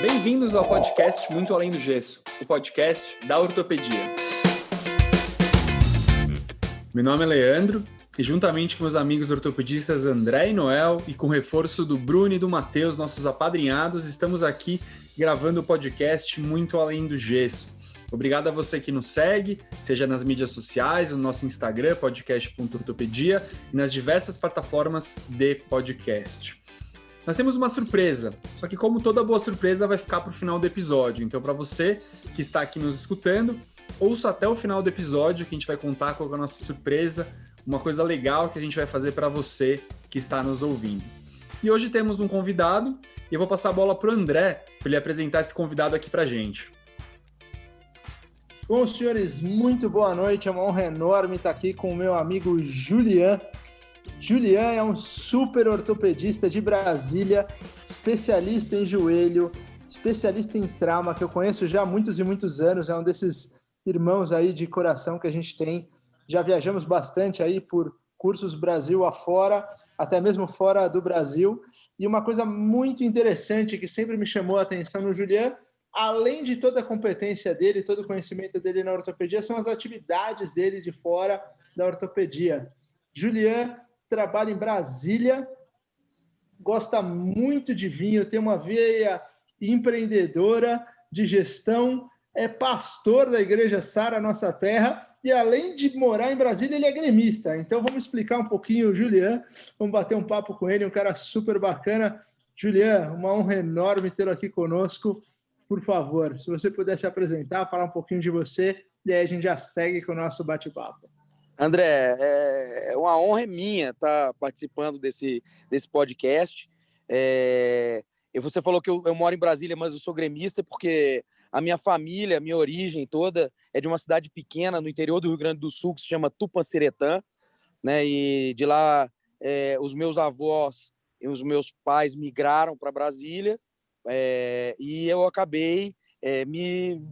Bem-vindos ao podcast Muito Além do Gesso, o podcast da ortopedia. Meu nome é Leandro e juntamente com meus amigos ortopedistas André e Noel e com o reforço do Bruno e do Matheus, nossos apadrinhados, estamos aqui gravando o podcast Muito Além do Gesso. Obrigado a você que nos segue, seja nas mídias sociais, no nosso Instagram, podcast.ortopedia, e nas diversas plataformas de podcast. Nós temos uma surpresa, só que como toda boa surpresa vai ficar para o final do episódio. Então, para você que está aqui nos escutando, ouça até o final do episódio que a gente vai contar qual é a nossa surpresa, uma coisa legal que a gente vai fazer para você que está nos ouvindo. E hoje temos um convidado e eu vou passar a bola para o André para ele apresentar esse convidado aqui para a gente. Bom, senhores, muito boa noite. É uma honra enorme estar aqui com o meu amigo Julian. Julian é um super ortopedista de Brasília, especialista em joelho, especialista em trauma, que eu conheço já há muitos e muitos anos. É um desses irmãos aí de coração que a gente tem. Já viajamos bastante aí por cursos Brasil afora, até mesmo fora do Brasil. E uma coisa muito interessante que sempre me chamou a atenção no Julian, além de toda a competência dele, todo o conhecimento dele na ortopedia, são as atividades dele de fora da ortopedia. Julian trabalha em Brasília, gosta muito de vinho, tem uma veia empreendedora de gestão, é pastor da Igreja Sara Nossa Terra e, além de morar em Brasília, ele é gremista. Então, vamos explicar um pouquinho o Julian, vamos bater um papo com ele, um cara super bacana. Julian, uma honra enorme tê-lo aqui conosco. Por favor, se você pudesse apresentar, falar um pouquinho de você, e aí a gente já segue com o nosso bate-papo. André, uma honra minha estar participando desse podcast. Você falou que eu moro em Brasília, mas eu sou gremista porque a minha família, a minha origem toda é de uma cidade pequena no interior do Rio Grande do Sul que se chama Tupanciretã, né? E de lá os meus avós e os meus pais migraram para Brasília e eu acabei me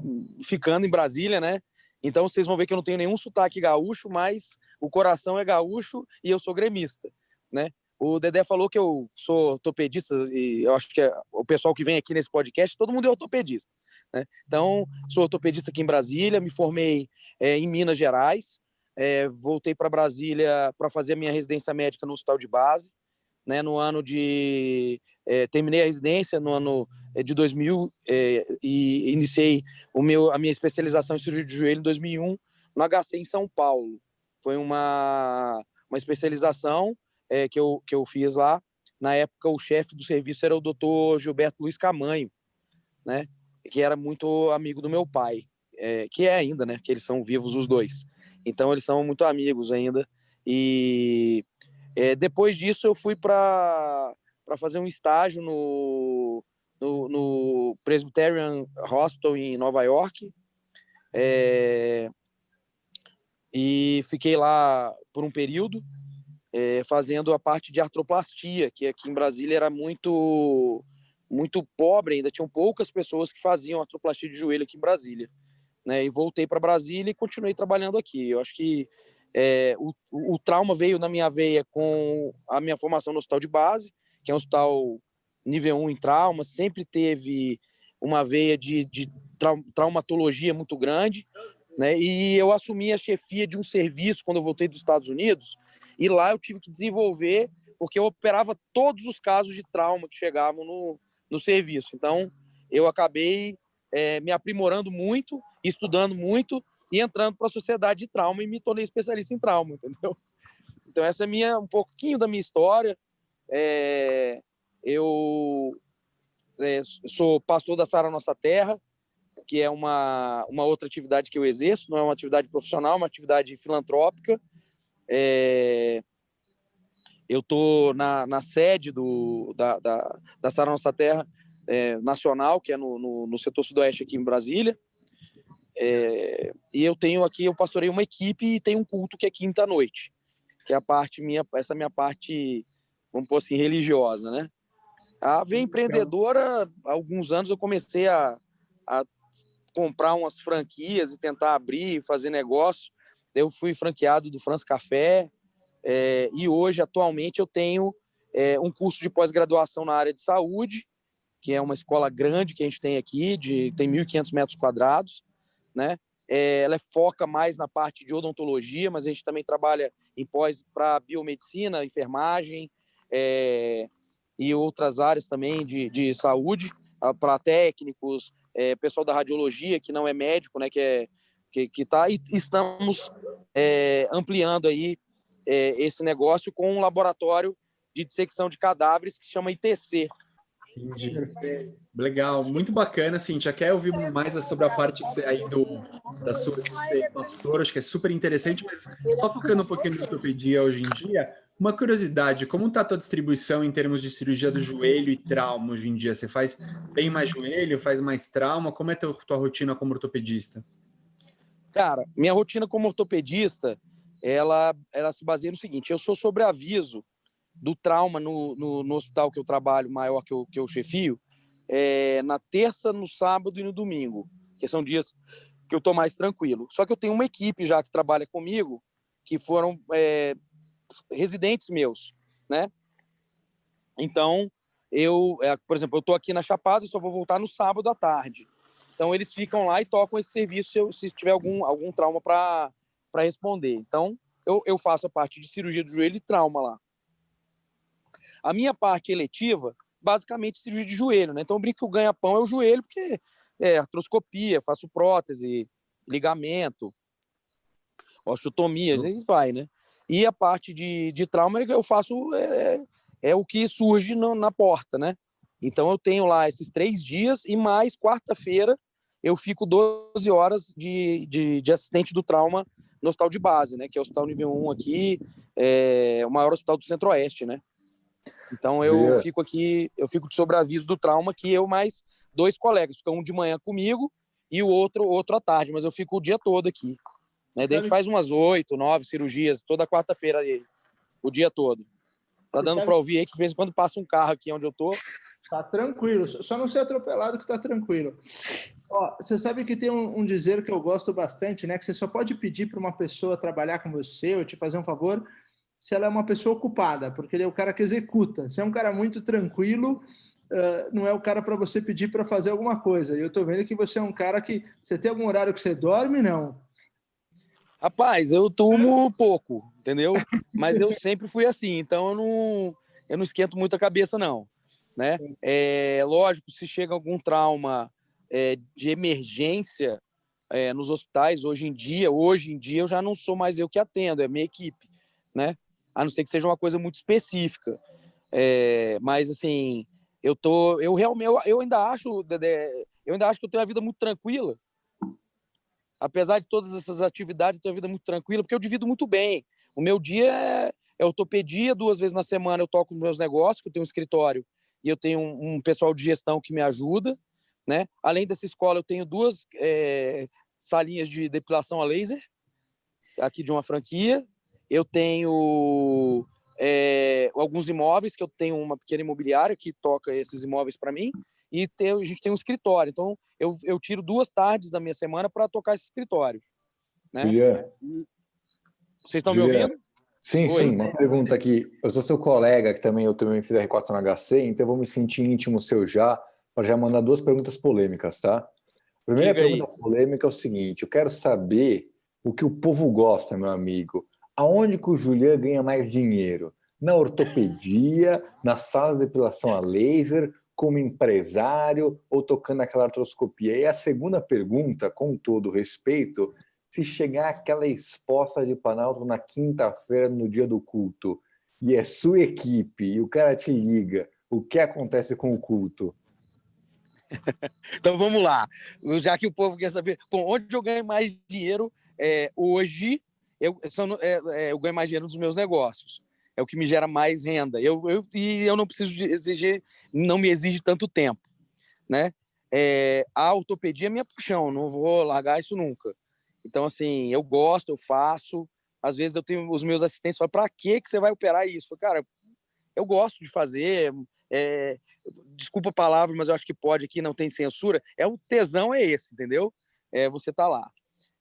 ficando em Brasília, né? Então, vocês vão ver que eu não tenho nenhum sotaque gaúcho, mas o coração é gaúcho e eu sou gremista, né? O Dedé falou que eu sou ortopedista e eu acho que o pessoal que vem aqui nesse podcast, todo mundo é ortopedista, né? Então, sou ortopedista aqui em Brasília, me formei em Minas Gerais, voltei para Brasília para fazer a minha residência médica no hospital de base, né? No ano de... terminei a residência no ano de 2000 e iniciei a minha especialização em cirurgia de joelho em 2001 no HC em São Paulo. Foi uma especialização que eu fiz lá. Na época, o chefe do serviço era o Dr. Gilberto Luiz Camanho, né? Que era muito amigo do meu pai, que é ainda, né? Que eles são vivos os dois. Então, eles são muito amigos ainda. E depois disso, eu fui para fazer um estágio no Presbyterian Hospital em Nova York, e fiquei lá por um período fazendo a parte de artroplastia, que aqui em Brasília era muito pobre, ainda tinham poucas pessoas que faziam artroplastia de joelho aqui em Brasília, né? E voltei para Brasília e continuei trabalhando aqui. Eu acho que o trauma veio na minha veia com a minha formação no hospital de base, que é um hospital nível 1 em trauma, sempre teve uma veia de traumatologia muito grande, né? E eu assumi a chefia de um serviço quando eu voltei dos Estados Unidos, e lá eu tive que desenvolver, porque eu operava todos os casos de trauma que chegavam no serviço. Então, eu acabei me aprimorando muito, estudando muito, e entrando para a sociedade de trauma e me tornei especialista em trauma, entendeu? Então, essa é um pouquinho da minha história. Eu sou pastor da Sara Nossa Terra, que é uma outra atividade que eu exerço, não é uma atividade profissional, é uma atividade filantrópica. Eu estou na sede da Sara Nossa Terra nacional, que é no setor sudoeste aqui em Brasília. E eu pastorei uma equipe e tenho um culto que é quinta-noite, que é essa minha parte, vamos pôr assim, religiosa, né? A veia empreendedora, há alguns anos eu comecei a comprar umas franquias e tentar abrir, fazer negócio. Eu fui franqueado do France Café e hoje, atualmente, eu tenho um curso de pós-graduação na área de saúde que é uma escola grande que a gente tem aqui, tem 1.500 metros quadrados, né? Ela foca mais na parte de odontologia, mas a gente também trabalha em pós para biomedicina, enfermagem, e outras áreas também de saúde, para técnicos, pessoal da radiologia, que não é médico, né, que tá, e estamos ampliando aí esse negócio com um laboratório de dissecção de cadáveres que se chama ITC. Entendi. Legal, muito bacana, Cíntia. Quer ouvir mais sobre a parte que você, aí da sua de ser pastor? Acho que é super interessante, mas só focando um pouquinho na ortopedia hoje em dia, uma curiosidade, como está a tua distribuição em termos de cirurgia do joelho e trauma hoje em dia? Você faz bem mais joelho, faz mais trauma? Como é a tua rotina como ortopedista? Cara, minha rotina como ortopedista, ela se baseia no seguinte: eu sou sobreaviso do trauma no hospital que eu trabalho, maior que eu chefio, na terça, no sábado e no domingo, que são dias que eu estou mais tranquilo. Só que eu tenho uma equipe já que trabalha comigo, que foram residentes meus, né? Então, por exemplo, eu estou aqui na Chapada e só vou voltar no sábado à tarde. Então, eles ficam lá e tocam esse serviço se tiver algum trauma para responder. Então, eu faço a parte de cirurgia do joelho e trauma lá. A minha parte eletiva, basicamente, cirurgia de joelho, né? Então, eu brinco que o ganha-pão é o joelho, porque artroscopia, faço prótese, ligamento, osteotomia, aí vai, né? E a parte de trauma eu faço o que surge na porta, né? Então, eu tenho lá esses 3 dias e mais quarta-feira eu fico 12 horas de assistente do trauma no hospital de base, né? Que é o hospital nível 1 aqui, o maior hospital do Centro-Oeste, né? Então, eu fico de sobreaviso do trauma, que eu mais 2 colegas. Fica um de manhã comigo e o outro à tarde, mas eu fico o dia todo aqui. Né? Daí a gente faz umas 8, 9 cirurgias toda quarta-feira, o dia todo. Tá dando para ouvir aí que de vez em quando passa um carro aqui onde eu tô. Tá tranquilo, só não ser atropelado que tá tranquilo. Ó, você sabe que tem um dizer que eu gosto bastante, né? Que você só pode pedir para uma pessoa trabalhar com você ou te fazer um favor se ela é uma pessoa ocupada, porque ele é o cara que executa. Se é um cara muito tranquilo, não é o cara para você pedir para fazer alguma coisa. E eu tô vendo que você é um cara que... Você tem algum horário que você dorme, não? Rapaz, eu durmo pouco, entendeu? Mas eu sempre fui assim, então eu não esquento muito a cabeça, não. Né? Lógico, se chega algum trauma de emergência nos hospitais, hoje em dia eu já não sou mais eu que atendo, é minha equipe, né? A não ser que seja uma coisa muito específica. Mas assim, eu ainda acho que eu tenho uma vida muito tranquila. Apesar de todas essas atividades, eu tenho uma vida muito tranquila, porque eu divido muito bem. O meu dia é ortopedia, 2 vezes na semana eu toco nos meus negócios, que eu tenho um escritório e eu tenho um pessoal de gestão que me ajuda, né? Além dessa escola, eu tenho 2 salinhas de depilação a laser, aqui de uma franquia. Eu tenho alguns imóveis, que eu tenho uma pequena imobiliária que toca esses imóveis para mim, e a gente tem um escritório. Então, eu tiro 2 tardes da minha semana para tocar esse escritório. Né? Vocês estão me ouvindo? Sim, Oi. sim. Uma pergunta aqui. Eu sou seu colega, que eu também fiz R4 no HC, então eu vou me sentir íntimo seu para já mandar 2 perguntas polêmicas, tá? A primeira pergunta polêmica é o seguinte: eu quero saber o que o povo gosta, meu amigo. Aonde que o Julian ganha mais dinheiro? Na ortopedia, na sala de depilação a laser, como empresário ou tocando aquela artroscopia? E a segunda pergunta, com todo respeito, se chegar aquela exposta de Planalto na quinta-feira, no dia do culto, e é sua equipe, e o cara te liga, o que acontece com o culto? Então vamos lá. Já que o povo quer saber, bom, onde eu ganho mais dinheiro hoje, eu ganho mais dinheiro nos meus negócios. É o que me gera mais renda. E eu não preciso exigir, não me exige tanto tempo, né? A ortopedia é minha paixão, não vou largar isso nunca. Então, assim, eu gosto, eu faço. Às vezes eu tenho os meus assistentes falam, para que você vai operar isso? Eu falo, cara, eu gosto de fazer. Desculpa a palavra, mas eu acho que pode aqui, não tem censura. O tesão é esse, entendeu? Você tá lá.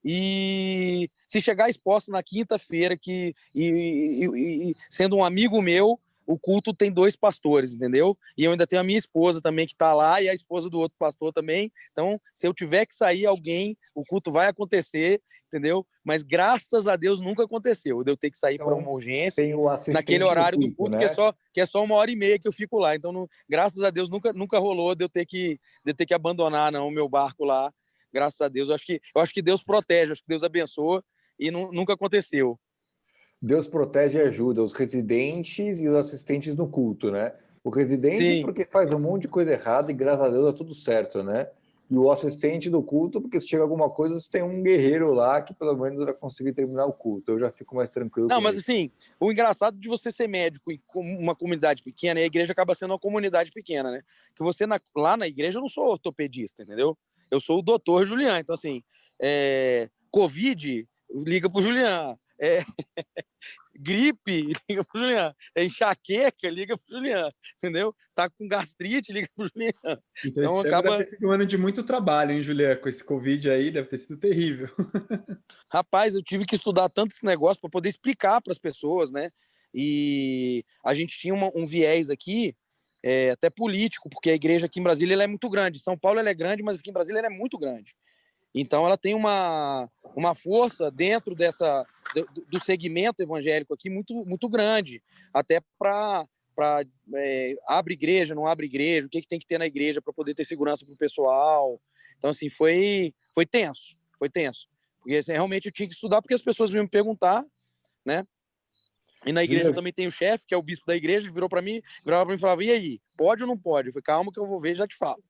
E se chegar exposto na quinta-feira, sendo um amigo meu, o culto tem 2 pastores, entendeu? E eu ainda tenho a minha esposa também que está lá e a esposa do outro pastor também. Então, se eu tiver que sair alguém, o culto vai acontecer, entendeu? Mas graças a Deus nunca aconteceu. De eu ter que sair para uma urgência tem o assistente naquele horário do culto, né? que é só 1h30 que eu fico lá. Então, graças a Deus, nunca rolou de eu ter que abandonar não, o meu barco lá. Graças a Deus. Eu acho que Deus protege, acho que Deus abençoa e nunca aconteceu. Deus protege e ajuda os residentes e os assistentes no culto, né? O residente Sim. porque faz um monte de coisa errada e graças a Deus dá tudo certo, né? E o assistente do culto porque se chega alguma coisa, você tem um guerreiro lá que pelo menos vai conseguir terminar o culto. Eu já fico mais tranquilo. Não, mas isso. Assim, o engraçado de você ser médico em uma comunidade pequena, a igreja acaba sendo uma comunidade pequena, né? Que você lá na igreja eu não sou ortopedista, entendeu? Eu sou o doutor Julian. Então, assim, Covid, liga pro Julian. Gripe, liga pro Julian. Enxaqueca, liga pro Julian. Entendeu? Tá com gastrite, liga pro Julian. Então acaba... deve ter sido um ano de muito trabalho, hein, Julian? Com esse Covid aí, deve ter sido terrível. Rapaz, eu tive que estudar tanto esse negócio para poder explicar para as pessoas, né? E a gente tinha um viés aqui, até político, porque a igreja aqui em Brasília ela é muito grande. São Paulo ela é grande, mas aqui em Brasília ela é muito grande. Então ela tem uma força dentro do segmento evangélico aqui muito, muito grande, até para abre igreja, não abre igreja, o que tem que ter na igreja para poder ter segurança para o pessoal. Então, assim, foi tenso, porque assim, realmente eu tinha que estudar, porque as pessoas vinham me perguntar, né? E na igreja eu também tenho o chefe, que é o bispo da igreja, virava para mim e falava, e aí, pode ou não pode? Eu falei, calma que eu vou ver e já te falo.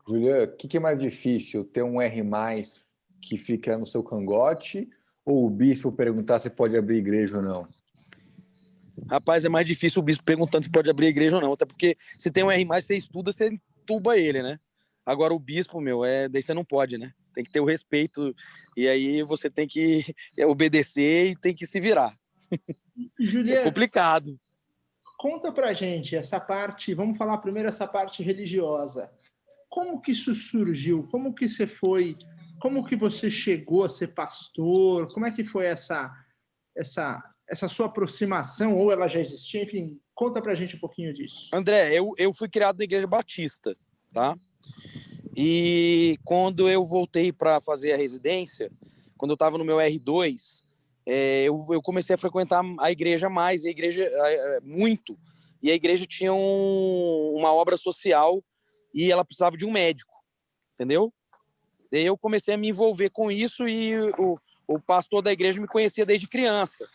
Julian, o que é mais difícil, ter um R+, que fica no seu cangote, ou o bispo perguntar se pode abrir igreja ou não? Rapaz, é mais difícil o bispo perguntando se pode abrir igreja ou não, até porque se tem um R+, você estuda, você entuba ele, né? Agora o bispo, daí você não pode, né? Tem que ter o respeito, e aí você tem que obedecer e tem que se virar. Julian, é complicado. Conta pra gente essa parte, vamos falar primeiro essa parte religiosa. Como que isso surgiu? Como que você chegou a ser pastor? Como é que foi essa sua aproximação? Ou ela já existia? Enfim, conta pra gente um pouquinho disso. André, eu fui criado na Igreja Batista, tá? E quando eu voltei para fazer a residência, quando eu estava no meu R2, eu comecei a frequentar a igreja mais, a igreja muito. E a igreja tinha uma obra social e ela precisava de um médico, entendeu? Daí eu comecei a me envolver com isso e o pastor da igreja me conhecia desde criança.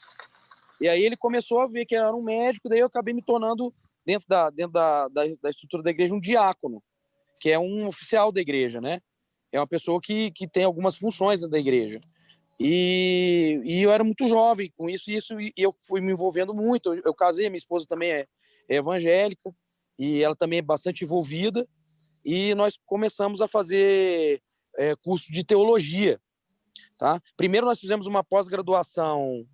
E aí ele começou a ver que eu era um médico, daí eu acabei me tornando, dentro da estrutura da igreja, um diácono, que é um oficial da igreja, né? É uma pessoa que tem algumas funções da igreja. E eu era muito jovem com isso, e eu fui me envolvendo muito. Eu casei, minha esposa também é evangélica, e ela também é bastante envolvida, e nós começamos a fazer curso de teologia, tá? Primeiro nós fizemos uma pós-graduação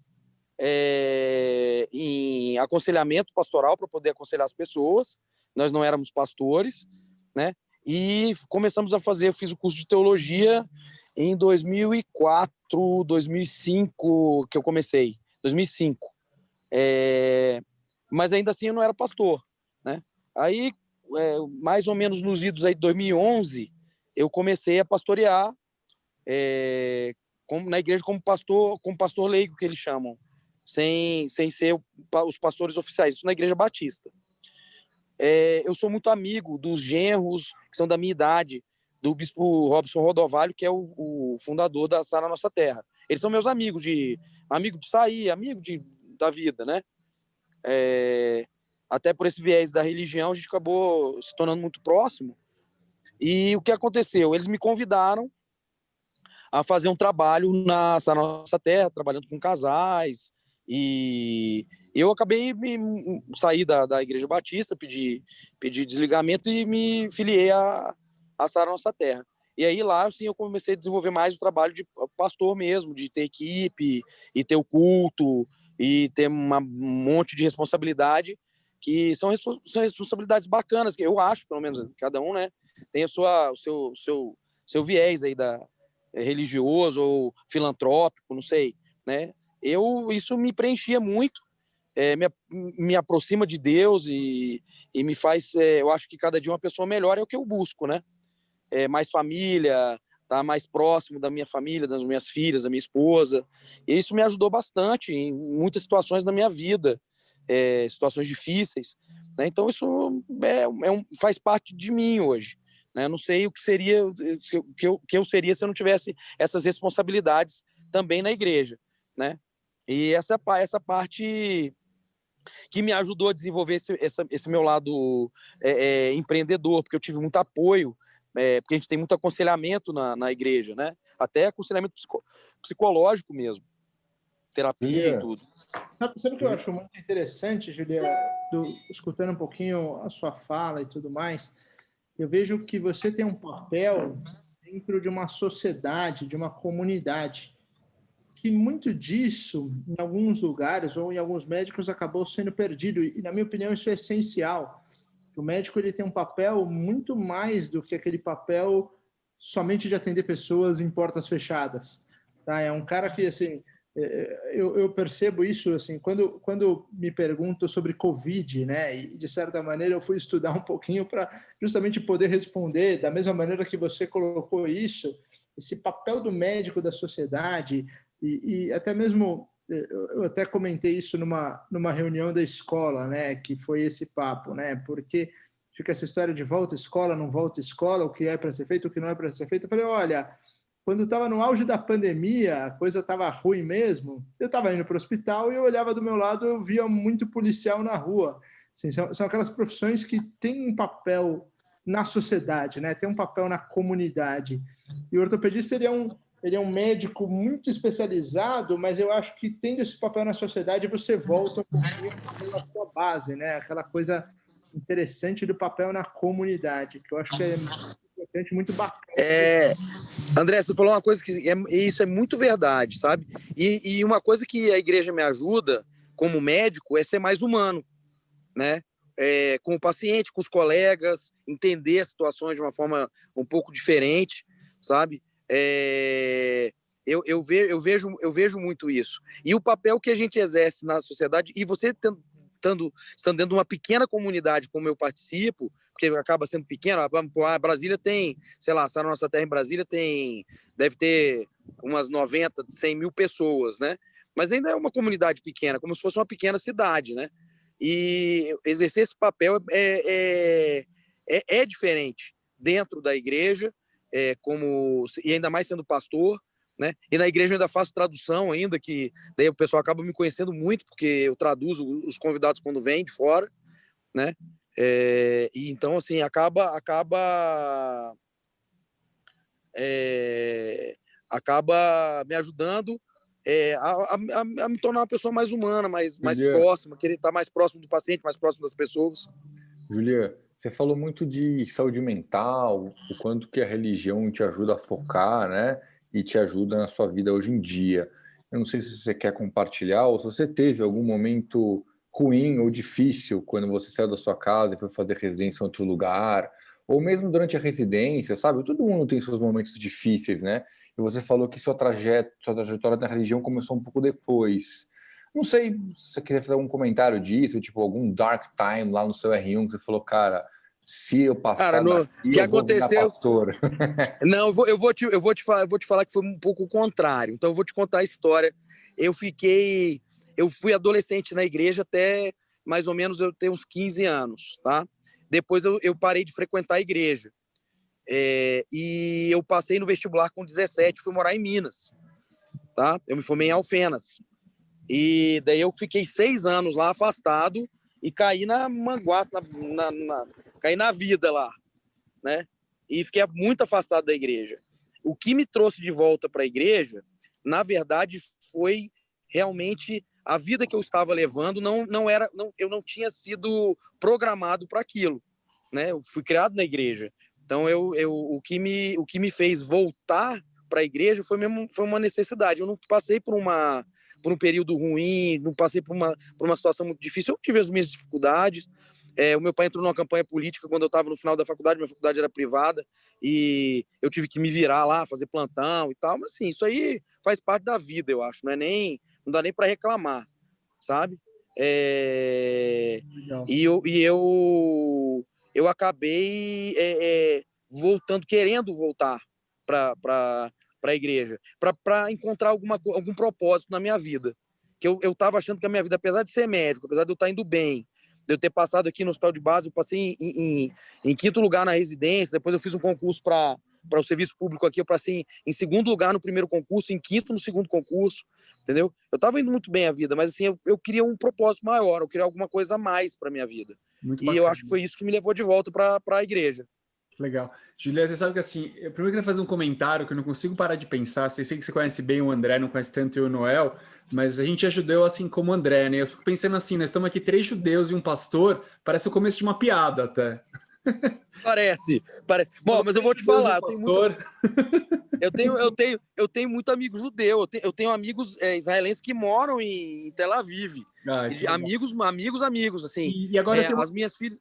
em aconselhamento pastoral para poder aconselhar as pessoas. Nós não éramos pastores, né? E começamos a fazer, eu fiz o curso de teologia em 2004, 2005, que eu comecei, 2005. Mas ainda assim eu não era pastor, né? Aí, mais ou menos nos idos aí de 2011, eu comecei a pastorear na igreja como pastor leigo, que eles chamam, sem ser os pastores oficiais, isso na Igreja Batista. Eu sou muito amigo dos genros, que são da minha idade, do bispo Robson Rodovalho, que é o fundador da Sara Nossa Terra. Eles são meus amigos de sair, da vida, né? Até por esse viés da religião, a gente acabou se tornando muito próximo. E o que aconteceu? Eles me convidaram a fazer um trabalho na Sara Nossa Terra, trabalhando com casais, e eu acabei sair da Igreja Batista, pedi desligamento e me filiei à Sara Nossa Terra. E aí lá, assim, eu comecei a desenvolver mais o trabalho de pastor mesmo, de ter equipe, e ter o culto, e ter um monte de responsabilidade, que são responsabilidades bacanas, que eu acho, pelo menos, cada um, né, tem o seu viés aí religioso ou filantrópico, não sei, né? Isso me preenchia muito, me aproxima de Deus e me faz, eu acho que cada dia uma pessoa melhor é o que eu busco, né? Mais família, tá mais próximo da minha família, das minhas filhas, da minha esposa. E isso me ajudou bastante em muitas situações da minha vida, situações difíceis, né? Então isso faz parte de mim hoje, né? Não sei o que seria, o que eu seria se eu não tivesse essas responsabilidades também na igreja, né? E essa parte que me ajudou a desenvolver esse meu lado empreendedor, porque eu tive muito apoio, porque a gente tem muito aconselhamento na igreja, né? Até aconselhamento psicológico mesmo, terapia e tudo. Sabe o que eu acho muito interessante, Julia, escutando um pouquinho a sua fala e tudo mais? Eu vejo que você tem um papel dentro de uma sociedade, de uma comunidade, que muito disso, em alguns lugares ou em alguns médicos, acabou sendo perdido. E, na minha opinião, isso é essencial. O médico ele tem um papel muito mais do que aquele papel somente de atender pessoas em portas fechadas. Tá? É um cara que, assim, eu percebo isso, assim, quando me perguntam sobre Covid, né? E, de certa maneira, eu fui estudar um pouquinho para justamente poder responder da mesma maneira que você colocou isso, esse papel do médico da sociedade, e até mesmo, eu até comentei isso numa reunião da escola, né, que foi esse papo, né, porque fica essa história de volta à escola, não volta à escola, o que é para ser feito, o que não é para ser feito. Eu falei, olha, quando estava no auge da pandemia, a coisa estava ruim mesmo, eu estava indo para o hospital e eu olhava do meu lado, eu via muito policial na rua. Assim, são aquelas profissões que têm um papel na sociedade, né, tem um papel na comunidade. E o ortopedista, ele é um médico muito especializado, mas eu acho que tendo esse papel na sociedade, você volta um pouquinho à sua base, né? Aquela coisa interessante do papel na comunidade, que eu acho que é muito importante, muito bacana. André, você falou uma coisa que isso é muito verdade, sabe? E uma coisa que a igreja me ajuda, como médico, é ser mais humano, né? Com o paciente, com os colegas, entender as situações de uma forma um pouco diferente, sabe? Eu vejo muito isso. E o papel que a gente exerce na sociedade, e você estando dentro de uma pequena comunidade como eu participo, porque acaba sendo pequena, a Brasília tem, sei lá, a nossa terra em Brasília deve ter umas 90, 100 mil pessoas, né? Mas ainda é uma comunidade pequena, como se fosse uma pequena cidade, né? E exercer esse papel é diferente dentro da igreja, e ainda mais sendo pastor, né? E na igreja eu ainda faço tradução ainda, que daí o pessoal acaba me conhecendo muito, porque eu traduzo os convidados quando vêm de fora, né? E então, assim, acaba me ajudando a me tornar uma pessoa mais humana, mais próxima, querer estar mais próximo do paciente, mais próximo das pessoas. Julia, você falou muito de saúde mental, o quanto que a religião te ajuda a focar, né? E te ajuda na sua vida hoje em dia. Eu não sei se você quer compartilhar ou se você teve algum momento ruim ou difícil quando você saiu da sua casa e foi fazer residência em outro lugar, ou mesmo durante a residência, sabe? Todo mundo tem seus momentos difíceis, né? E você falou que sua trajetória na religião começou um pouco depois. Não sei se você quer fazer algum comentário disso, tipo algum dark time lá no seu R1 que você falou, cara, se eu passar daqui, que eu vou virar pastor. Não, eu vou te falar que foi um pouco o contrário. Então eu vou te contar a história. Eu fui adolescente na igreja até mais ou menos eu ter uns 15 anos, tá? Depois eu parei de frequentar a igreja. E eu passei no vestibular com 17, fui morar em Minas, tá? Eu me formei em Alfenas. E daí eu fiquei 6 anos lá afastado e caí na manguaça, caí na vida lá, né? E fiquei muito afastado da igreja. O que me trouxe de volta para a igreja, na verdade, foi realmente a vida que eu estava levando. Eu não tinha sido programado para aquilo, né? Eu fui criado na igreja. Então, o que me fez voltar para a igreja foi uma necessidade. Eu não passei por um período ruim, não passei por uma situação muito difícil. Eu tive as minhas dificuldades. O meu pai entrou numa campanha política quando eu estava no final da faculdade, minha faculdade era privada, e eu tive que me virar lá, fazer plantão e tal. Mas, assim, isso aí faz parte da vida, eu acho. Não dá nem para reclamar, sabe? Eu acabei voltando, querendo voltar para a igreja, para encontrar algum propósito na minha vida. Que eu estava achando que a minha vida, apesar de ser médico, apesar de eu estar indo bem, de eu ter passado aqui no hospital de base, eu passei em quinto lugar na residência, depois eu fiz um concurso para o serviço público aqui, eu passei em segundo lugar no primeiro concurso, em quinto no segundo concurso, entendeu? Eu estava indo muito bem a vida, mas assim, eu queria um propósito maior, eu queria alguma coisa a mais para minha vida. Muito bacana. Eu acho que foi isso que me levou de volta para a igreja. Legal. Julia, você sabe que assim, eu primeiro queria fazer um comentário que eu não consigo parar de pensar. Eu sei que você conhece bem o André, não conhece tanto eu e o Noel, mas a gente é judeu assim como o André, né? Eu fico pensando assim, nós estamos aqui 3 judeus e um pastor, parece o começo de uma piada até. Parece. Bom, mas eu vou te falar, eu tenho muito amigo judeu, eu tenho amigos israelenses que moram em Tel Aviv. Amigos, assim. E agora as minhas filhas...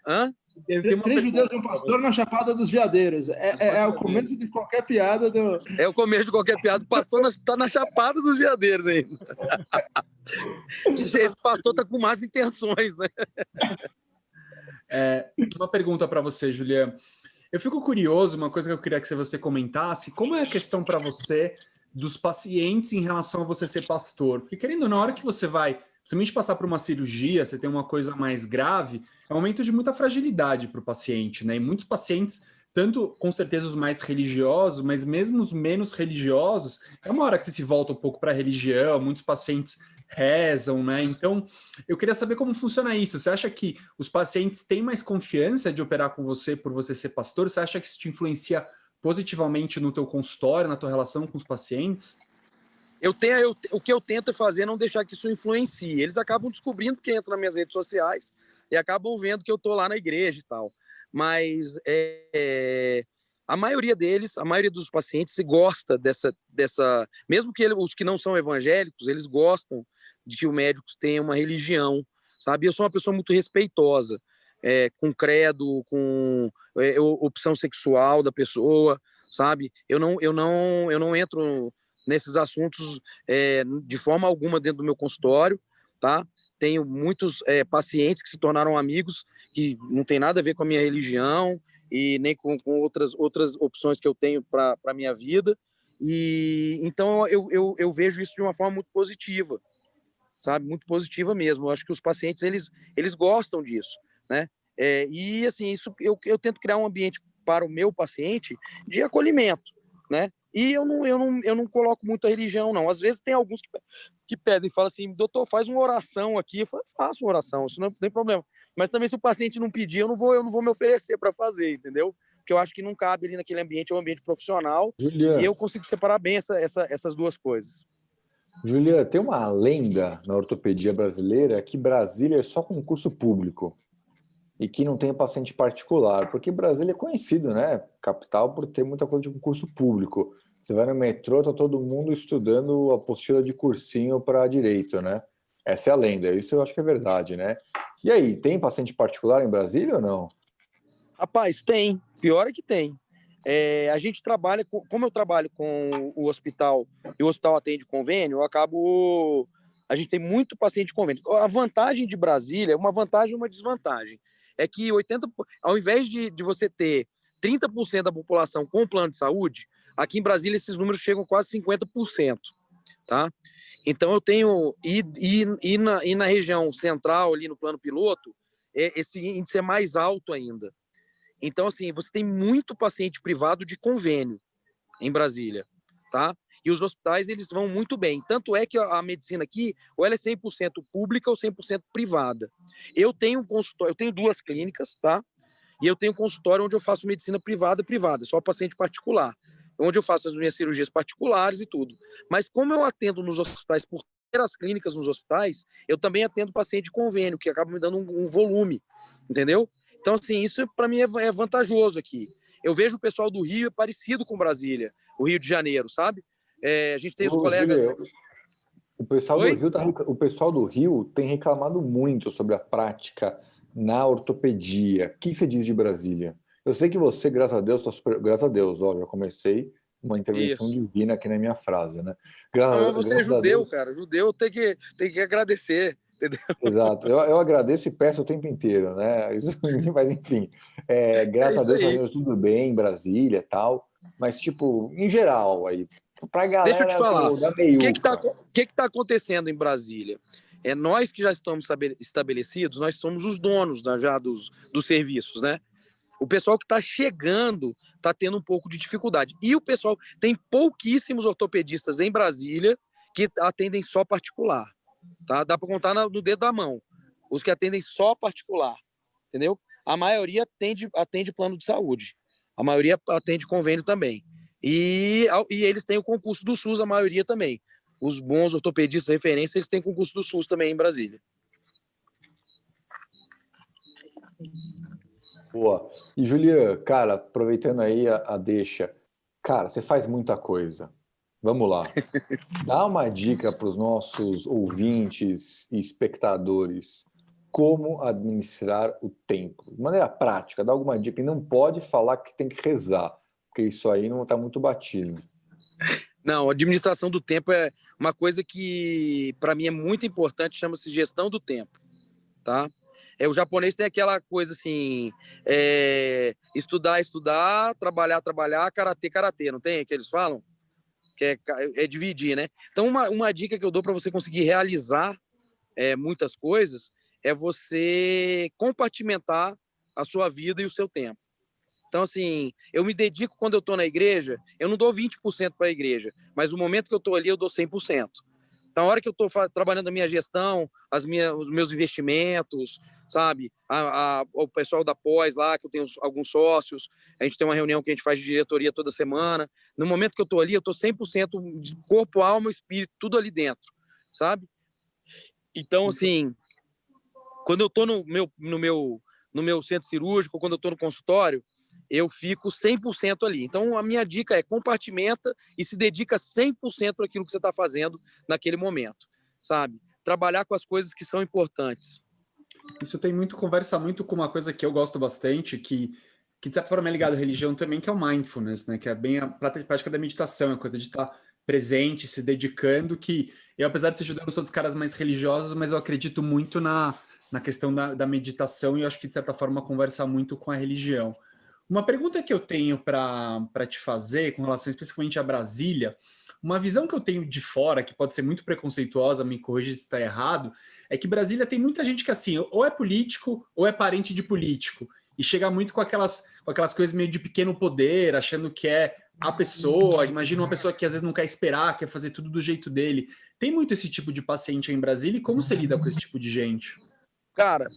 Hã? 3 judeus e um pastor na Chapada dos Veadeiros. É o começo de qualquer piada do... É o começo de qualquer piada. O pastor está na Chapada dos Veadeiros ainda. Esse pastor está com más intenções, né? Uma pergunta para você, Juliana. Eu fico curioso, uma coisa que eu queria que você comentasse, como é a questão para você dos pacientes em relação a você ser pastor? Porque, querendo ou não, na hora que você vai, principalmente passar por uma cirurgia, você tem uma coisa mais grave, é um momento de muita fragilidade para o paciente, né? E muitos pacientes, tanto com certeza os mais religiosos, mas mesmo os menos religiosos, é uma hora que você se volta um pouco para a religião, muitos pacientes rezam, né? Então, eu queria saber como funciona isso. Você acha que os pacientes têm mais confiança de operar com você por você ser pastor? Você acha que isso te influencia positivamente no teu consultório, na tua relação com os pacientes? O que eu tento fazer é não deixar que isso influencie. Eles acabam descobrindo que entram nas minhas redes sociais e acabam vendo que eu estou lá na igreja e tal. Mas a maioria deles, a maioria dos pacientes gosta dessa mesmo que os que não são evangélicos, eles gostam de que o médico tenha uma religião, sabe? Eu sou uma pessoa muito respeitosa, com credo, com opção sexual da pessoa, sabe? Eu não entro nesses assuntos de forma alguma dentro do meu consultório, tá? Tenho muitos pacientes que se tornaram amigos que não tem nada a ver com a minha religião e nem com outras opções que eu tenho para a minha vida. E então eu vejo isso de uma forma muito positiva, sabe? Muito positiva mesmo. Eu acho que os pacientes eles gostam disso, né? E assim, isso eu tento criar um ambiente para o meu paciente de acolhimento, né? E eu não coloco muita religião, não. Às vezes tem alguns que pedem, falam assim, doutor, faz uma oração aqui. Eu falo, faço uma oração, isso não tem problema. Mas também se o paciente não pedir, eu não vou me oferecer para fazer, entendeu? Porque eu acho que não cabe ali naquele ambiente, é um ambiente profissional. Juliana, e eu consigo separar bem essas duas coisas. Juliana, tem uma lenda na ortopedia brasileira que Brasília é só concurso público e que não tem paciente particular, porque Brasília é conhecido, né, capital, por ter muita coisa de concurso público. Você vai no metrô, tá todo mundo estudando a apostila de cursinho para direito, né? Essa é a lenda, isso eu acho que é verdade, né? E aí, tem paciente particular em Brasília ou não? Rapaz, tem. Pior é que tem. A gente trabalha, como eu trabalho com o hospital, e o hospital atende convênio, a gente tem muito paciente de convênio. A vantagem de Brasília, uma vantagem e uma desvantagem, é que ao invés de você ter 30% da população com plano de saúde, aqui em Brasília esses números chegam a quase 50%, tá? Então eu tenho, e na região central, ali no plano piloto, esse índice é mais alto ainda. Então, assim, você tem muito paciente privado de convênio em Brasília, tá? E os hospitais, eles vão muito bem. Tanto é que a medicina aqui, ou ela é 100% pública ou 100% privada. Eu tenho um consultório, eu tenho 2 clínicas, tá? E eu tenho um consultório onde eu faço medicina privada, só paciente particular. Onde eu faço as minhas cirurgias particulares e tudo. Mas como eu atendo nos hospitais, por ter as clínicas nos hospitais, eu também atendo paciente de convênio, que acaba me dando um volume, entendeu? Então, assim, isso para mim é vantajoso aqui. Eu vejo o pessoal do Rio parecido com Brasília, o Rio de Janeiro, sabe? A gente tem os colegas... O pessoal do Rio tem reclamado muito sobre a prática na ortopedia. O que você diz de Brasília? Eu sei que você, graças a Deus, graças a Deus, ó, já comecei uma intervenção divina aqui na minha frase, né? Você é judeu, cara. Judeu tem que agradecer. Exato. Eu agradeço e peço o tempo inteiro, né? Mas, enfim, graças a Deus tá indo tudo bem em Brasília e tal. Mas, tipo, em geral, aí, pra Deixa eu te galera falar, da o meiuca. que está acontecendo em Brasília? Nós que já estamos estabelecidos, nós somos os donos já dos serviços, né? O pessoal que está chegando está tendo um pouco de dificuldade. E o pessoal, tem pouquíssimos ortopedistas em Brasília que atendem só particular. Tá? Dá para contar no dedo da mão. Os que atendem só particular, entendeu? A maioria atende plano de saúde. A maioria atende convênio também. E eles têm o concurso do SUS, a maioria também. Os bons ortopedistas referência, eles têm concurso do SUS também em Brasília. Boa. E, Julian, cara, aproveitando aí a deixa, cara, você faz muita coisa. Vamos lá. Dá uma dica para os nossos ouvintes e espectadores como administrar o tempo. De maneira prática, dá alguma dica. E não pode falar que tem que rezar, porque isso aí não está muito batido. Não, a administração do tempo é uma coisa que, para mim, é muito importante, chama-se gestão do tempo, tá? O japonês tem aquela coisa assim, estudar, trabalhar, karatê, não tem que eles falam? Que é dividir, né? Então, uma dica que eu dou para você conseguir realizar muitas coisas é você compartimentar a sua vida e o seu tempo. Então, assim, eu me dedico quando eu estou na igreja, eu não dou 20% para a igreja, mas no momento que eu estou ali, eu dou 100%. Então, a hora que eu estou trabalhando a minha gestão, os meus investimentos, sabe? O pessoal da pós lá, que eu tenho alguns sócios, a gente tem uma reunião que a gente faz de diretoria toda semana. No momento que eu estou ali, eu estou 100% de corpo, alma, espírito, tudo ali dentro, sabe? Então, assim, quando eu estou no meu centro cirúrgico, quando eu estou no consultório, eu fico 100% ali. Então, a minha dica é compartimenta e se dedica 100% para aquilo que você está fazendo naquele momento, sabe? Trabalhar com as coisas que são importantes. Isso conversa muito com uma coisa que eu gosto bastante, que de certa forma é ligado à religião também, que é o mindfulness, né? Que é bem a prática da meditação, a coisa de estar presente, se dedicando, que eu, apesar de ser judeu, não sou dos caras mais religiosos, mas eu acredito muito na questão da meditação e eu acho que, de certa forma, conversa muito com a religião. Uma pergunta que eu tenho para te fazer, com relação especificamente a Brasília, uma visão que eu tenho de fora, que pode ser muito preconceituosa, me corrija se está errado, é que Brasília tem muita gente que, assim, ou é político ou é parente de político, e chega muito com aquelas coisas meio de pequeno poder, achando que é a pessoa, imagina uma pessoa que às vezes não quer esperar, quer fazer tudo do jeito dele. Tem muito esse tipo de paciente aí em Brasília, e como você lida com esse tipo de gente? Cara,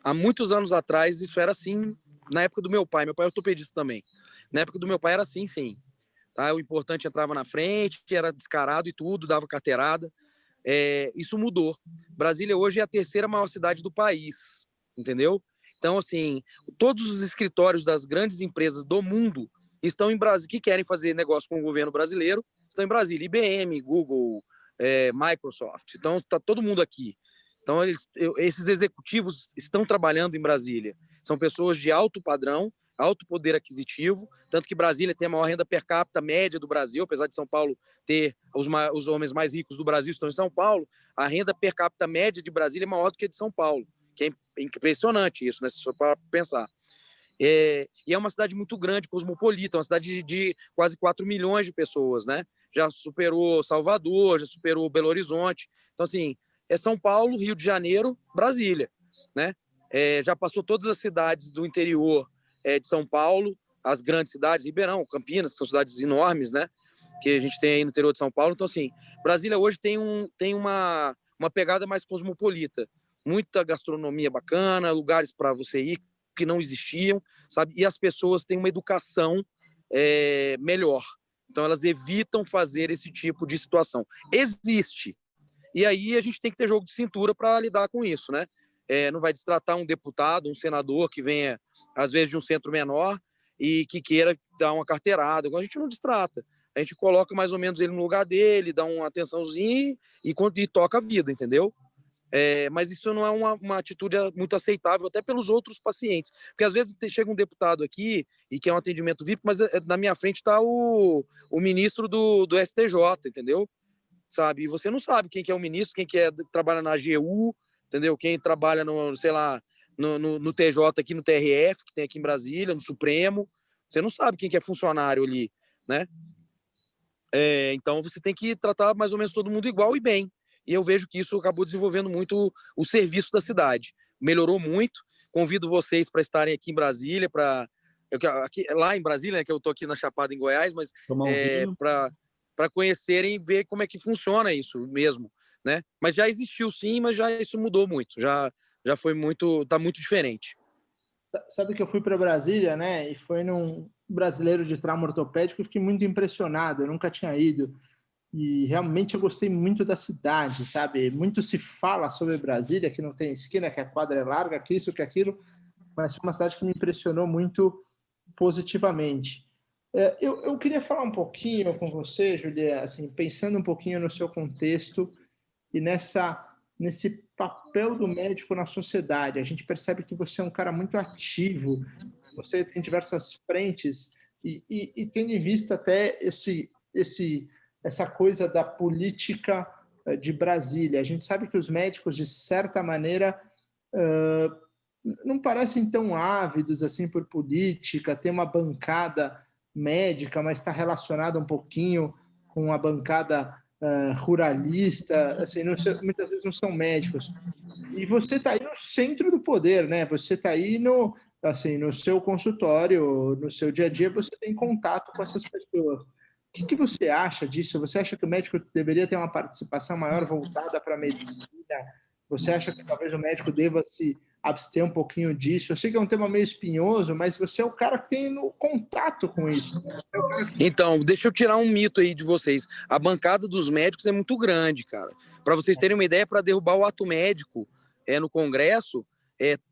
há muitos anos atrás isso era assim, na época do meu pai é ortopedista também. Na época do meu pai era assim, sim. Tá? O importante entrava na frente, era descarado e tudo, dava carteirada. Isso mudou. Brasília hoje é a terceira maior cidade do país, entendeu? Então, assim, todos os escritórios das grandes empresas do mundo estão em Brasília, que querem fazer negócio com o governo brasileiro, estão em Brasília. IBM, Google, Microsoft. Então, está todo mundo aqui. Então, esses executivos estão trabalhando em Brasília. São pessoas de alto padrão, alto poder aquisitivo, tanto que Brasília tem a maior renda per capita média do Brasil, apesar de São Paulo ter os homens mais ricos do Brasil estão em São Paulo, a renda per capita média de Brasília é maior do que a de São Paulo, que é impressionante isso, né, se for para pensar. E é uma cidade muito grande, cosmopolita, uma cidade de quase 4 milhões de pessoas, né? Já superou Salvador, já superou Belo Horizonte. Então, assim, é São Paulo, Rio de Janeiro, Brasília, né? Já passou todas as cidades do interior de São Paulo, as grandes cidades, Ribeirão, Campinas, que são cidades enormes, né? Que a gente tem aí no interior de São Paulo. Então, assim, Brasília hoje tem uma pegada mais cosmopolita. Muita gastronomia bacana, lugares para você ir que não existiam, sabe? E as pessoas têm uma educação melhor. Então, elas evitam fazer esse tipo de situação. Existe. E aí a gente tem que ter jogo de cintura para lidar com isso, né? Não vai destratar um deputado, um senador que venha, às vezes, de um centro menor e que queira dar uma carteirada. A gente não destrata. A gente coloca mais ou menos ele no lugar dele, dá uma atençãozinha e toca a vida, entendeu? Mas isso não é uma atitude muito aceitável até pelos outros pacientes. Porque às vezes chega um deputado aqui e quer um atendimento VIP, mas na minha frente está o ministro do STJ, entendeu? sabe? E você não sabe quem que é o ministro, quem que trabalha na AGU, entendeu? Quem trabalha no, sei lá, no TJ aqui, no TRF, que tem aqui em Brasília, no Supremo. Você não sabe quem que é funcionário ali, né? Então você tem que tratar mais ou menos todo mundo igual e bem. E eu vejo que isso acabou desenvolvendo muito o serviço da cidade. Melhorou muito. Convido vocês para estarem aqui em Brasília, lá em Brasília, né, que eu estou aqui na Chapada, em Goiás, mas para conhecerem e ver como é que funciona isso mesmo, né? Mas já existiu sim, mas já isso mudou muito. Já foi muito, está muito diferente. Sabe que eu fui para Brasília, né? E foi num brasileiro de trauma ortopédico e fiquei muito impressionado. Eu nunca tinha ido. E realmente eu gostei muito da cidade, sabe? Muito se fala sobre Brasília, que não tem esquina, que a quadra é larga, que isso, que aquilo. Mas foi uma cidade que me impressionou muito positivamente. Eu queria falar um pouquinho com você, Julia, assim, pensando um pouquinho no seu contexto e nesse papel do médico na sociedade. A gente percebe que você é um cara muito ativo, você tem diversas frentes e tendo em vista até essa coisa da política de Brasília. A gente sabe que os médicos, de certa maneira, não parecem tão ávidos assim por política, tem uma bancada médica, mas está relacionada um pouquinho com a bancada ruralista, assim, muitas vezes não são médicos. E você está aí no centro do poder, né? Você está aí no seu consultório, no seu dia a dia, você tem contato com essas pessoas. O que você acha disso? Você acha que o médico deveria ter uma participação maior voltada para a medicina? Você acha que talvez o médico deva se abster um pouquinho disso? Eu sei que é um tema meio espinhoso, mas você é o cara que tem no contato com isso. Então, deixa eu tirar um mito aí de vocês. A bancada dos médicos é muito grande, cara. Para vocês terem uma ideia, para derrubar o ato médico no Congresso,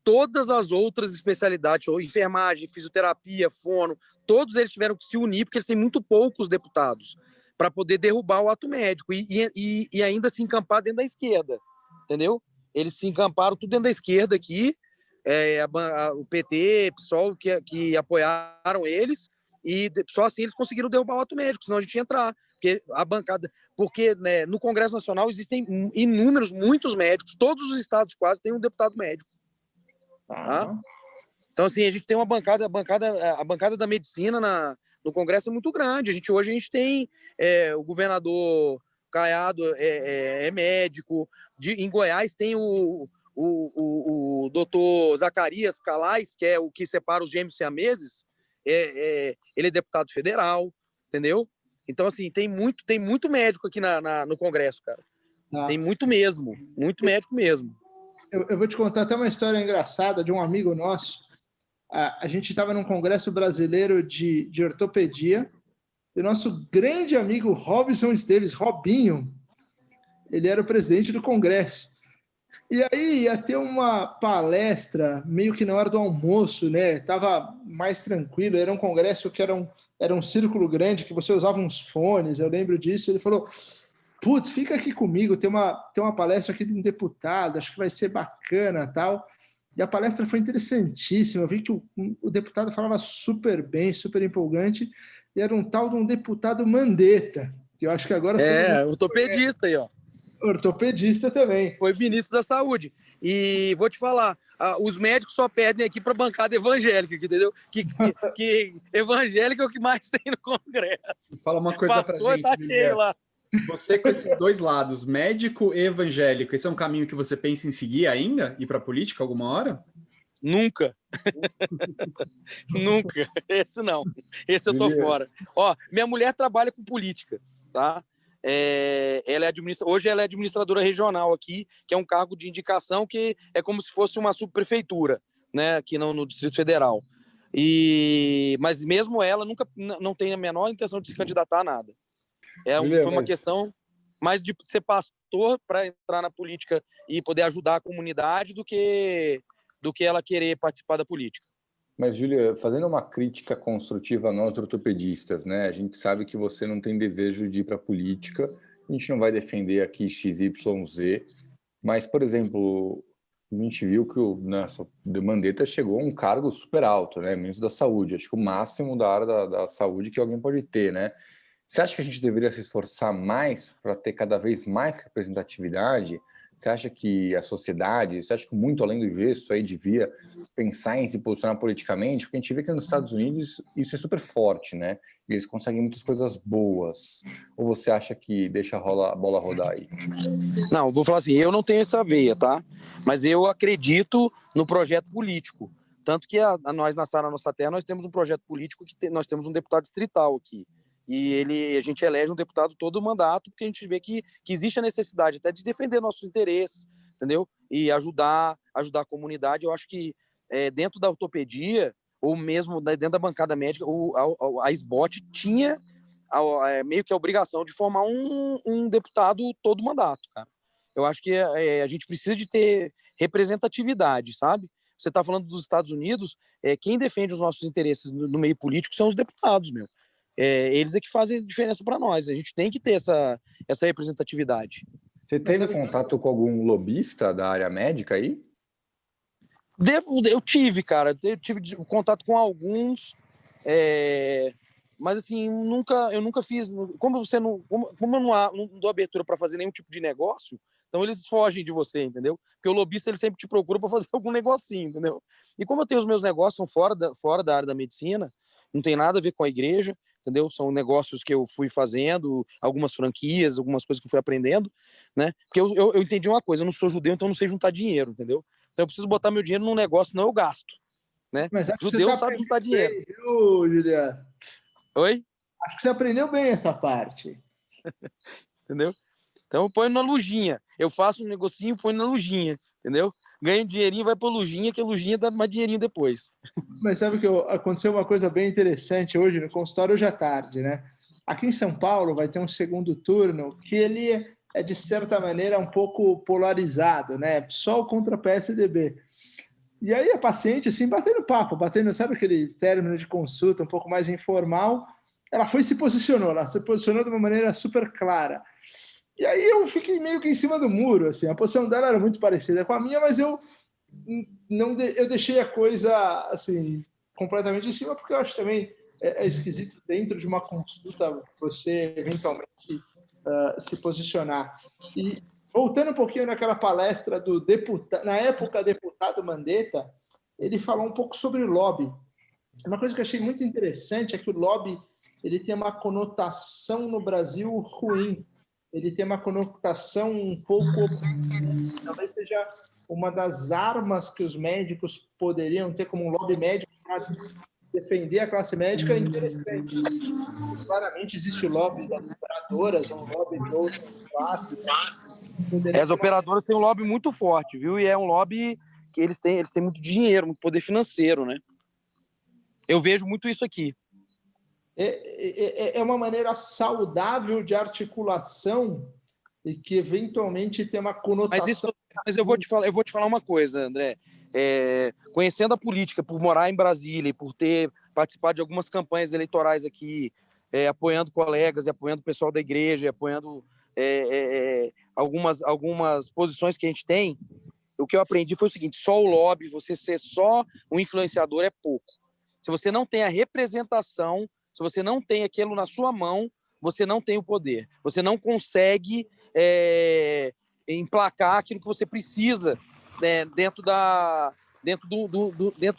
todas as outras especialidades, ou enfermagem, fisioterapia, fono, todos eles tiveram que se unir, porque eles têm muito poucos deputados, para poder derrubar o ato médico e ainda se encampar dentro da esquerda, entendeu? Eles se encamparam tudo dentro da esquerda aqui, o PT, PSOL, que apoiaram eles, e só assim eles conseguiram derrubar o ato médico, senão a gente ia entrar. Porque né, no Congresso Nacional existem muitos médicos, todos os estados quase têm um deputado médico. Tá? Então, assim, a gente tem a bancada da medicina no Congresso é muito grande. Hoje a gente tem o governador Caiado é médico. Em Goiás tem o doutor Zacarias Calais, que é o que separa os gêmeos siameses. Ele é deputado federal, entendeu? Então, assim, tem muito médico aqui no Congresso, cara. Tem muito mesmo, muito médico mesmo. Eu vou te contar até uma história engraçada de um amigo nosso. A gente estava num congresso brasileiro de ortopedia e o nosso grande amigo Robson Esteves, Robinho, ele era o presidente do congresso. E aí ia ter uma palestra meio que na hora do almoço, né? Tava mais tranquilo, era um congresso que era um círculo grande, que você usava uns fones, eu lembro disso. Ele falou: putz, fica aqui comigo, tem uma palestra aqui de um deputado, acho que vai ser bacana, tal. E a palestra foi interessantíssima, eu vi que o deputado falava super bem, super empolgante, e era um tal de um deputado Mandetta, que eu acho que agora... ortopedista aí, ó. Ortopedista também. Foi ministro da Saúde. E vou te falar, os médicos só perdem aqui para a bancada evangélica, entendeu? Que evangélica é o que mais tem no Congresso. Fala uma coisa para gente, tá cheio lá. Você com esses dois lados, médico e evangélico, esse é um caminho que você pensa em seguir ainda? Ir para a política alguma hora? Nunca. Nunca. Esse não. Esse eu tô fora. Ó, minha mulher trabalha com política, tá? Hoje ela é administradora regional aqui, que é um cargo de indicação que é como se fosse uma subprefeitura, né, aqui no Distrito Federal. Mas mesmo ela nunca não tem a menor intenção de se candidatar a nada. Foi uma questão mais de ser pastor para entrar na política e poder ajudar a comunidade do que ela querer participar da política. Mas, Júlia, fazendo uma crítica construtiva a nós ortopedistas, né? A gente sabe que você não tem desejo de ir para a política, a gente não vai defender aqui XYZ, mas, por exemplo, a gente viu que o Mandetta chegou a um cargo super alto, né? Ministro da Saúde, acho que o máximo da área da saúde que alguém pode ter, né? Você acha que a gente deveria se esforçar mais para ter cada vez mais representatividade? Você acha que a sociedade, você acha que muito além do gesso aí devia pensar em se posicionar politicamente? Porque a gente vê que nos Estados Unidos isso é super forte, né? E eles conseguem muitas coisas boas. Ou você acha que deixa a bola rodar aí? Não, vou falar assim, eu não tenho essa veia, tá? Mas eu acredito no projeto político. Tanto que nós, na Sara Nossa Terra, nós temos um projeto político nós temos um deputado distrital aqui. E a gente elege um deputado todo o mandato, porque a gente vê que existe a necessidade até de defender nossos interesses, entendeu? E ajudar a comunidade. Eu acho que dentro da ortopedia, ou mesmo dentro da bancada médica, a SBOT tinha meio que a obrigação de formar um deputado todo o mandato, cara. Eu acho que a gente precisa de ter representatividade, sabe? Você está falando dos Estados Unidos, quem defende os nossos interesses no meio político são os deputados, meu. Eles é que fazem diferença para nós. A gente tem que ter essa representatividade. Você teve contato com algum lobista da área médica aí? Eu tive, cara. Eu tive contato com alguns, mas assim, eu nunca fiz. Como eu não dou abertura para fazer nenhum tipo de negócio, então eles fogem de você, entendeu? Porque o lobista ele sempre te procura para fazer algum negocinho, entendeu? E como eu tenho os meus negócios são fora da área da medicina, não tem nada a ver com a igreja, entendeu? São negócios que eu fui fazendo, algumas franquias, algumas coisas que eu fui aprendendo, né? Porque eu entendi uma coisa, eu não sou judeu, então eu não sei juntar dinheiro, entendeu? Então eu preciso botar meu dinheiro num negócio, senão eu gasto, né? Mas acho Judeu que você sabe juntar dinheiro. Bem, viu, Juliano? Oi? Acho que você aprendeu bem essa parte. Entendeu? Então eu ponho na lujinha. Eu faço um negocinho e ponho na lujinha, entendeu? Ganho um dinheirinho, vai pra lujinha, que a lujinha dá mais dinheirinho depois. Mas sabe que aconteceu uma coisa bem interessante hoje no consultório, hoje à tarde, né? Aqui em São Paulo vai ter um segundo turno que ele é, de certa maneira, um pouco polarizado, né? PSOL contra PSDB. E aí a paciente, assim, batendo, sabe aquele término de consulta um pouco mais informal, ela se posicionou de uma maneira super clara. E aí eu fiquei meio que em cima do muro, assim, a posição dela era muito parecida com a minha, mas eu deixei a coisa, assim, completamente em cima, porque eu acho também esquisito dentro de uma consulta você eventualmente se posicionar. E voltando um pouquinho naquela palestra do deputado, na época deputado Mandetta, ele falou um pouco sobre lobby. Uma coisa que eu achei muito interessante é que o lobby ele tem uma conotação no Brasil ruim. Ele tem uma conotação um pouco... Talvez seja uma das armas que os médicos poderiam ter como um lobby médico para defender a classe médica. É interessante. Claramente existe o lobby das operadoras, um lobby de outras classes. As operadoras têm um lobby muito forte, viu? E é um lobby que eles têm muito dinheiro, muito poder financeiro, né? Eu vejo muito isso aqui. É uma maneira saudável de articulação e que eventualmente tem uma conotação... Mas eu vou te falar uma coisa, André. Conhecendo a política, por morar em Brasília e por ter participado de algumas campanhas eleitorais aqui, apoiando colegas e apoiando o pessoal da igreja, apoiando algumas posições que a gente tem, o que eu aprendi foi o seguinte: só o lobby, você ser só um influenciador é pouco. Se você não tem a representação, se você não tem aquilo na sua mão, você não tem o poder. Você não consegue emplacar aquilo que você precisa dentro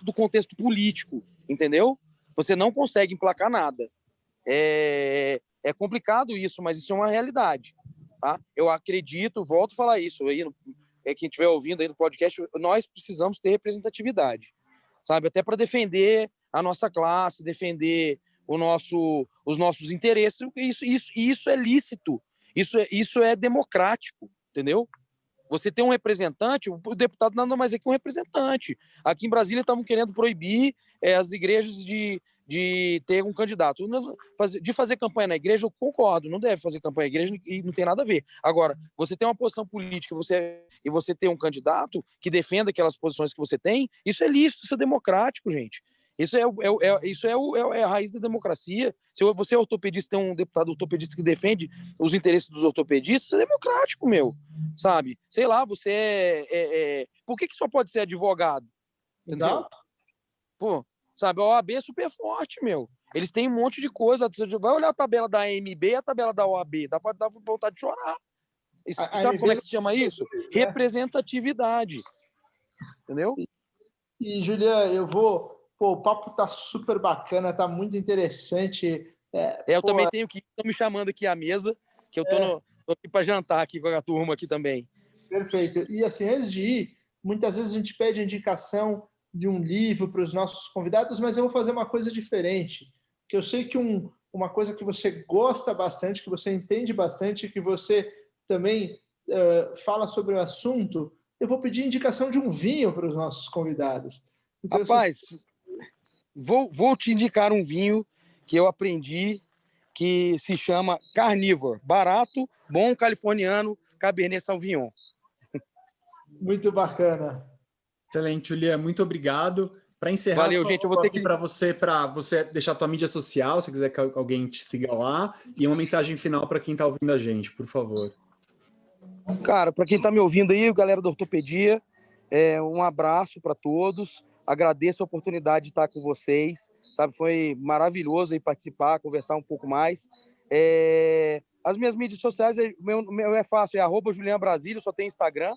do contexto político, entendeu? Você não consegue emplacar nada. É complicado isso, mas isso é uma realidade. Tá? Eu acredito, volto a falar isso, aí, quem estiver ouvindo aí no podcast, nós precisamos ter representatividade, sabe? Até para defender a nossa classe, defender os nossos interesses. Isso é lícito, isso é democrático, entendeu? Você tem um representante, o deputado nada mais é que um representante. Aqui em Brasília estavam querendo proibir as igrejas de ter um candidato. De fazer campanha na igreja, eu concordo, não deve fazer campanha na igreja e não tem nada a ver. Agora, você tem uma posição política e você tem um candidato que defenda aquelas posições que você tem, isso é lícito, isso é democrático, gente. Isso é a raiz da democracia. Se você é ortopedista, tem um deputado ortopedista que defende os interesses dos ortopedistas, isso é democrático, meu. Sabe? Sei lá, você Por que só pode ser advogado? Entendeu? Exato. Pô, sabe, a OAB é super forte, meu. Eles têm um monte de coisa. Você vai olhar a tabela da AMB e a tabela da OAB. Dá para dar vontade de chorar. Sabe como é que se chama isso? Representatividade. Entendeu? E Julian, o papo tá super bacana, tá muito interessante. Eu também tenho que ir. Estão me chamando aqui à mesa, que eu tô aqui para jantar aqui com a turma aqui também. Perfeito. E assim, antes de ir, muitas vezes a gente pede indicação de um livro para os nossos convidados, mas eu vou fazer uma coisa diferente. Que eu sei que uma coisa que você gosta bastante, que você entende bastante, que você também fala sobre o assunto, eu vou pedir indicação de um vinho para os nossos convidados. Então, rapaz, vou te indicar um vinho que eu aprendi, que se chama Carnivore. Barato, bom, californiano, Cabernet Sauvignon. Muito bacana. Excelente, Julian. Muito obrigado. Para encerrar, valeu, gente. Eu vou ter que para você deixar a tua mídia social, se quiser que alguém te siga lá, e uma mensagem final para quem está ouvindo a gente, por favor. Cara, para quem está me ouvindo aí, galera da Ortopedia, um abraço para todos. Agradeço a oportunidade de estar com vocês. Sabe, foi maravilhoso aí participar, conversar um pouco mais. As minhas mídias sociais, meu é fácil, é @JulianBrasília, só tem Instagram,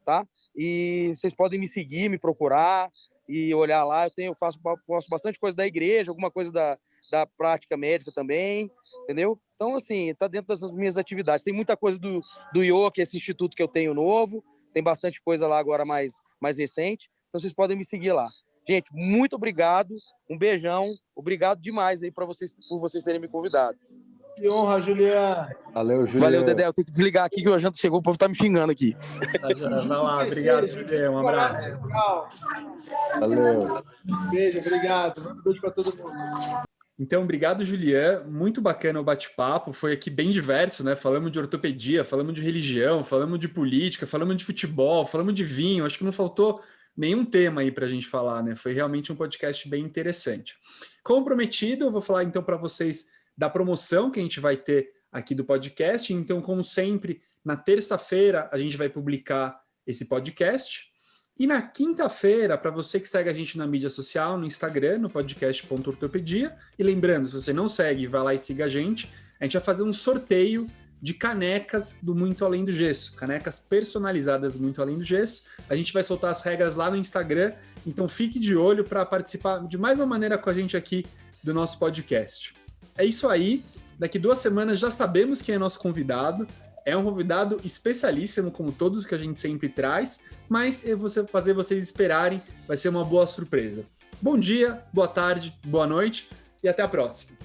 tá? E vocês podem me seguir, me procurar e olhar lá. Eu posto bastante coisa da igreja, alguma coisa da prática médica também, entendeu? Então, assim, tá dentro das minhas atividades. Tem muita coisa do IO, que é esse instituto que eu tenho novo, tem bastante coisa lá agora mais recente, então vocês podem me seguir lá. Gente, muito obrigado, um beijão, obrigado demais aí por vocês terem me convidado. Que honra, Julian. Valeu, Julian. Valeu, Dedé. Eu tenho que desligar aqui que a janta chegou, o povo tá me xingando aqui. Vai lá, obrigado, Julian. Um abraço. Valeu. Beijo, obrigado. Um beijo para todo mundo. Então, obrigado, Julian. Muito bacana o bate-papo. Foi aqui bem diverso, né? Falamos de ortopedia, falamos de religião, falamos de política, falamos de futebol, falamos de vinho. Acho que não faltou nenhum tema aí para a gente falar, né? Foi realmente um podcast bem interessante. Como prometido, eu vou falar então para vocês da promoção que a gente vai ter aqui do podcast. Então, como sempre, na terça-feira a gente vai publicar esse podcast. E na quinta-feira, para você que segue a gente na mídia social, no Instagram, no podcast.ortopedia, e lembrando, se você não segue, vai lá e siga a gente vai fazer um sorteio de canecas do Muito Além do Gesso, canecas personalizadas do Muito Além do Gesso. A gente vai soltar as regras lá no Instagram, então fique de olho para participar de mais uma maneira com a gente aqui do nosso podcast. É isso aí, daqui 2 semanas já sabemos quem é nosso convidado. É um convidado especialíssimo, como todos que a gente sempre traz, mas eu vou fazer vocês esperarem, vai ser uma boa surpresa. Bom dia, boa tarde, boa noite e até a próxima.